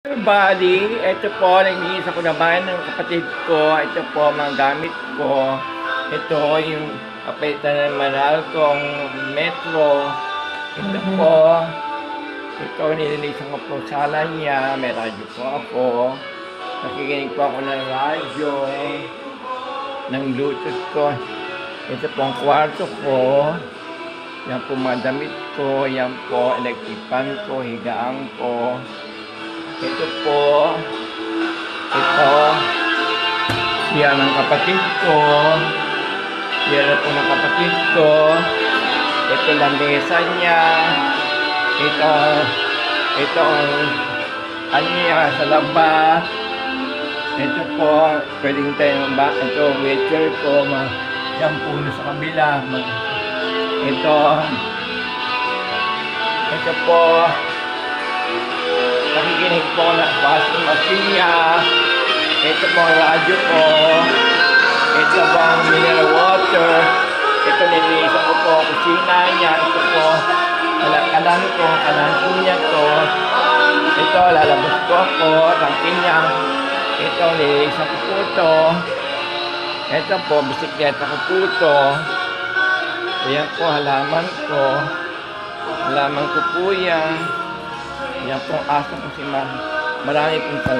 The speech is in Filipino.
Bali, ito po, naglinis ako naman ng kapatid ko. Ito po, mga gamit ko. Ito, yung kapalitan ng Manalcong Metro. Ito po, ito, nilinisan ko po sala niya. May radyo po ako. Nakikinig po ako ng radyo. Ng Bluetooth ko. Ito po ang kwarto ko. Yan po mga damit ko. Yan po, electric fan ko, higaan ko. Ito po, ito, siya ng kapatid ko, siya na po ng kapatid ko, ito lang mesa niya, ito ano niya sa labas, ito po, pwedeng tayo ba, ito wheelchair ko, yan puno sa kabila, ito po, nakikinig po na washing machine niya. Ito po ang radyo ko. Ito po ang mineral water. Ito nilinisan ko po kusina niya. Ito po kalan po niya to. Ito lalabas ko ako, tangkin niya. Ito nilinisan ko po to. Ito po bisikleta ko po to. Ayan po halaman ko. Halaman ko po yan. Yan pong aso ko si Marami pong salamat.